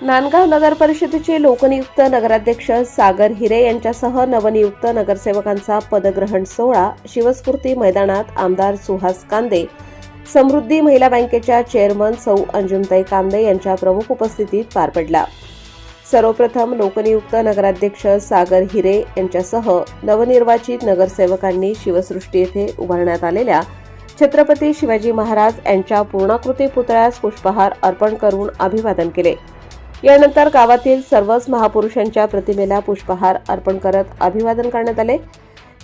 नांदगाव नगर परिषदेचे लोकनियुक्त नगराध्यक्ष सागर हिरे यांच्यासह नवनियुक्त नगरसेवकांचा पदग्रहण सोहळा शिवस्फूर्ती मैदानात आमदार सुहास कांदे, समृद्धी महिला बँकेच्या चेअरमन सौ अंजुमताई कांदे यांच्या प्रमुख उपस्थितीत पार पडला। सर्वप्रथम लोकनियुक्त नगराध्यक्ष सागर हिरे यांच्यासह नवनिर्वाचित नगरसेवकांनी शिवसृष्टी येथे उभारण्यात आलेल्या छत्रपती शिवाजी महाराज यांच्या पूर्णाकृती पुतळ्यास पुष्पहार अर्पण करून अभिवादन केले। यानंतर गावातील सर्वच महापुरुषांच्या प्रतिमेला पुष्पहार अर्पण करत अभिवादन करण्यात आले।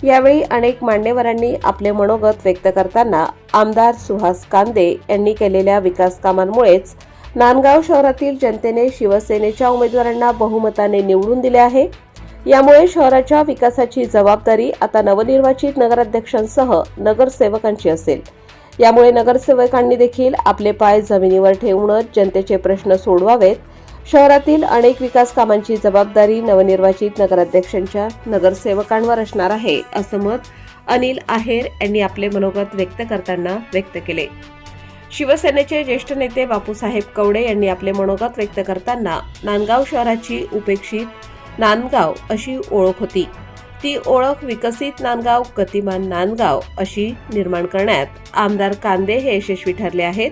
यावेळी अनेक मान्यवरांनी आपले मनोगत व्यक्त करताना आमदार सुहास कांदे यांनी केलेल्या विकास कामांमुळेच नांदगाव शहरातील जनतेने शिवसेनेच्या उमेदवारांना बहुमताने निवडून दिले आहे। यामुळे शहराच्या विकासाची जबाबदारी आता नवनिर्वाचित नगराध्यक्षांसह नगरसेवकांची असेल। यामुळे नगरसेवकांनी देखील आपले पाय जमिनीवर ठेवूनच जनतेचे प्रश्न सोडवावेत। शहरातील अनेक विकास कामांची जबाबदारी नवनिर्वाचित नगराध्यक्षांच्या नगरसेवकांवर असणार आहे, असं मत अनिल आहेर यांनी आपले मनोगत व्यक्त करताना व्यक्त केले। शिवसेनेचे ज्येष्ठ नेते बापूसाहेब कवडे यांनी आपले मनोगत व्यक्त करताना नांदगाव शहराची उपेक्षित नांदगाव अशी ओळख होती, ती ओळख विकसित नांदगाव, गतिमान नांदगाव अशी निर्माण करण्यात आमदार कांदे हे यशस्वी ठरले आहेत।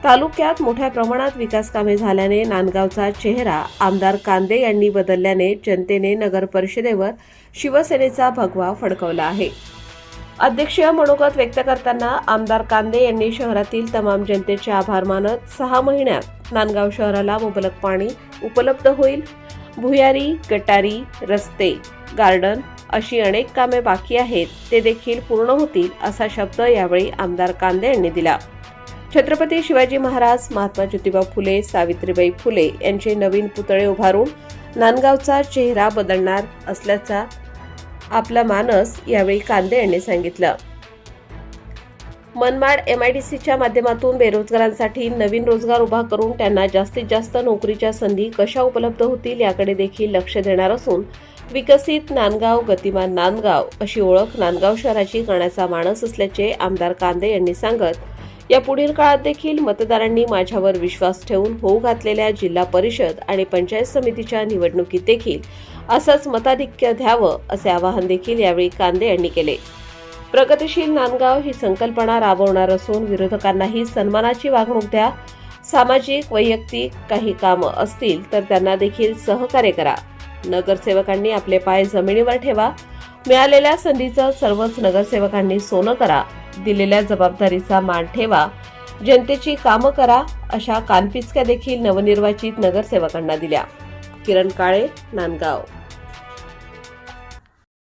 तालुक्यात मोठ्या प्रमाणात विकास कामे झाल्याने नांदगावचा चेहरा आमदार कांदे यांनी बदलल्याने जनतेने नगर परिषदेवर शिवसेनेचा भगवा फडकवला आहे। अध्यक्षीय मनोगत व्यक्त करताना आमदार कांदे यांनी शहरातील तमाम जनतेचे आभार मानत 6 महिन्यात नांदगाव शहराला मुबलक पाणी उपलब्ध होईल। भुयारी, गटारी, रस्ते, गार्डन अशी अनेक कामे बाकी आहेत, ते देखील पूर्ण होतील असा शब्द यावेळी आमदार कांदे यांनी दिला। छत्रपती शिवाजी महाराज, महात्मा ज्योतिबा फुले, सावित्रीबाई फुले यांचे नवीन पुतळे उभारून नांदगावचा चेहरा बदलणार असल्याचा आपला मानस यावेळी कांदे यांनी सांगितलं। मनमाड MIDCच्या माध्यमातून बेरोजगारांसाठी नवीन रोजगार उभा करून त्यांना जास्तीत जास्त नोकरीच्या संधी कशा उपलब्ध होतील याकडे देखील लक्ष देणार असून विकसित नांदगाव, गतिमान नांदगाव अशी ओळख नांदगाव शहराची करण्याचा मानस असल्याचे आमदार कांदे यांनी सांगत, या पुढील काळात देखील मतदारांनी माझ्यावर विश्वास ठेवून होऊ घातलेल्या जिल्हा परिषद आणि पंचायत समितीच्या निवडणुकीत देखील असंच मताधिक्य द्यावं असे आवाहन देखील यावेळी कांदे यांनी केले। प्रगतिशील नांदगाव ही संकल्पना राबवणार असून विरोधकांनाही सन्मानाची वागणूक द्या। सामाजिक, वैयक्तिक काही कामं असतील तर त्यांना देखील सहकार्य करा। नगरसेवकांनी आपले पाय जमिनीवर ठेवा। मिळालेल्या संधीचं सर्वच नगरसेवकांनी सोनं करा। दिलेल्या जबाबदारीचा मान ठेवा। जनतेची कामं करा अशा कानपिचक्या देखील नवनिर्वाचित नगरसेवकांना दिल्या। किरण काळे, नांदगाव।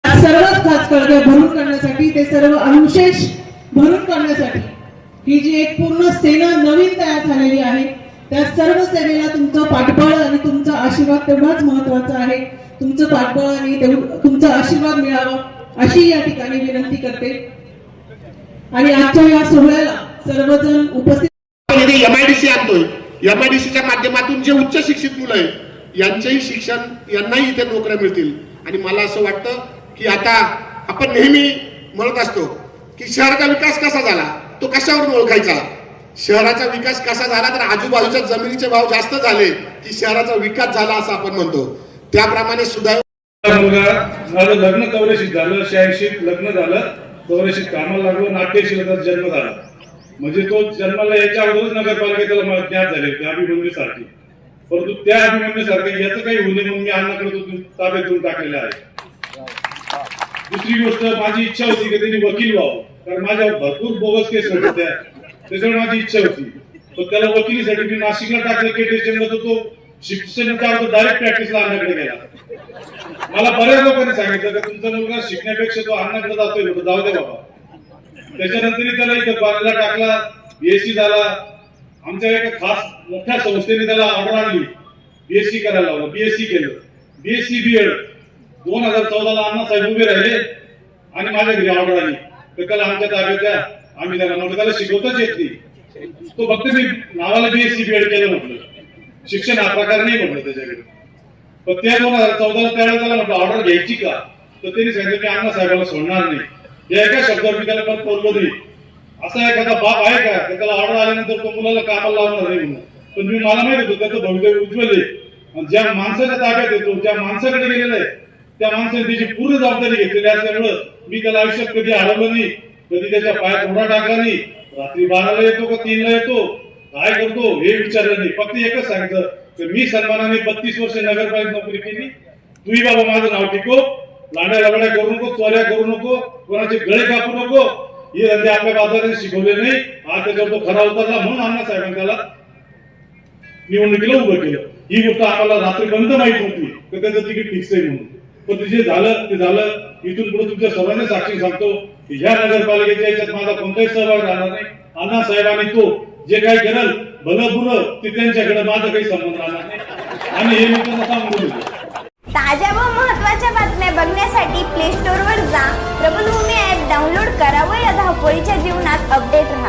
सर्वच खासकर्ते भरून काढण्यासाठी, ते सर्व अनुशेष भरून काढण्यासाठी ही जी एक पूर्ण सेना नवीन तयार झालेली आहे, त्या सर्व सेनेला तुमचं पाठबळ आणि तुमचा आशीर्वाद तेवढाच महत्त्वाचा आहे। तुमचं पाठबळ आणि तुमचा आशीर्वाद मिळावा अशी या ठिकाणी विनंती करते। आणि आजच्या या सोहळ्याला सर्वजण उपस्थित MIDC आणतोय, MIDCच्या माध्यमातून जे उच्च शिक्षित मुलं आहेत यांचेही शिक्षण, यांनाही इथे नोकऱ्या मिळतील। आणि मला असं वाटतं की आता आपण नेहमी म्हणत असतो की शहराचा विकास कसा झाला, तो कशावरून ओळखायचा? शहराचा विकास कसा झाला तर आजूबाजूच्या जमिनीचे भाव जास्त झाले की शहराचा विकास झाला असं आपण म्हणतो। त्याप्रमाणे सुद्धा माझं लग्न 84 झालं, 86 लग्न झालं, 84 कामाला लागलो, 88 जन्म झाला। म्हणजे तो जन्माला याच्या अगोदरच नगरपालिकेला मला ज्ञात झाले त्या अभिमन्यूसारखी, परंतु त्या अभिमन्यूसारखे याचं काही होऊ नये म्हणून मी अण्णाकडे ताब्यात देऊन टाकलेलं आहे। दुसरी गोष्ट, माझी इच्छा होती की त्यांनी वकील व्हावं, कारण माझ्यावर भरपूर बोगस केस होत्या, त्याच्यामुळे माझी इच्छा होती। तर त्याला वकिलीसाठी मी नाशिकला टाकलं, केटीएचएमला, तो शिक्षणाचा डायरेक्ट प्रॅक्टिसला अण्णाकडे गेला। मला बऱ्याच लोकांनी सांगितलं की तुमचा मुलगा शिकण्यापेक्षा तो अण्णाकडे जातोय, जाऊ दे बाबा। त्याच्यानंतर त्याला इथं बाराला टाकला, BSc झाला। आमच्या एका खास मोठ्या संस्थेने त्याला ऑर्डर आणली, BSc करायला लावलं, BSc केलं, BSc BEd। 2014ला अण्णासाहेब उभे राहिले आणि माझ्या घरी ऑर्डर आली तर त्याला आमच्या ताब्यात द्या। आम्ही त्याला म्हटलं त्याला शिकवताच येत नाही, तो फक्त मी नावाला BSc BEd केलं म्हटलं, शिक्षण हा प्रकार नाही म्हटलं त्याच्याकडे। पण त्या 2014ला त्यावेळेला त्याला म्हटलं ऑर्डर घ्यायची का, तर त्यांनी सांगितलं मी अण्णासाहेबाला सोडणार नाही। या एका शब्दावर मी त्याला पण बोललो नाही। असा एखादा बाप आहे का त्याला ऑर्डर आल्यानंतर तो मुलाला कामाला लावणार नाही म्हणून? पण मी मला माहित होतं त्याचं भवितव्य उज्ज्वल आहे, आणि ज्या माणसाच्या ताब्यात येतो, ज्या माणसाकडे गेलेला आहे, त्या माणसाने त्याची पूर्ण जबाबदारी घेतलेली असल्यामुळं मी त्याला आयुष्यात कधी हरवलं नाही, कधी त्याच्या पायात थोडा टाकला नाही. रात्री 12ला येतो का 3ला येतो, काय करतो हे विचारलं नाही. फक्त एकच सांगितलं की मी सन्मानाने 32 वर्ष नगरपालिकेत नोकरी केली, तूही बाबा माझं नाव टिकव, लांड्या लबड्या करू नको, चोऱ्या करू नको, कोणाचे गळे कापू नको, हे धंदे आपल्या बाजाराने शिकवले नाही. आज त्याच्यावर तो खरा उतरला म्हणून अण्णासाहेबांनी त्याला निवडणुकीला उभं केलं. ही गोष्ट आम्हाला रात्रीपर्यंत माहित नव्हती तर त्याचं तिकीट फिक्स आहे म्हणून. पण ते जे झालं ते झालं. इथून पुढे तुमच्या सर्वांना साक्षी सांगतो की ह्या नगरपालिकेच्या याच्यात माझा कोणताही सहभाग राहणार नाही. अण्णासाहेबांनी तो जे काही करेल भलं बुरं ते त्यांच्याकडे माझा काही संबंध राहणार नाही आणि हे मी त्यांना सांगून देतो. ताज्या व महत्त्वाच्या बातम्या बघण्यासाठी प्ले स्टोअरवर जा, प्रबलभूमी ॲप डाउनलोड करा व या धावपळीच्या जीवनात अपडेट राहा.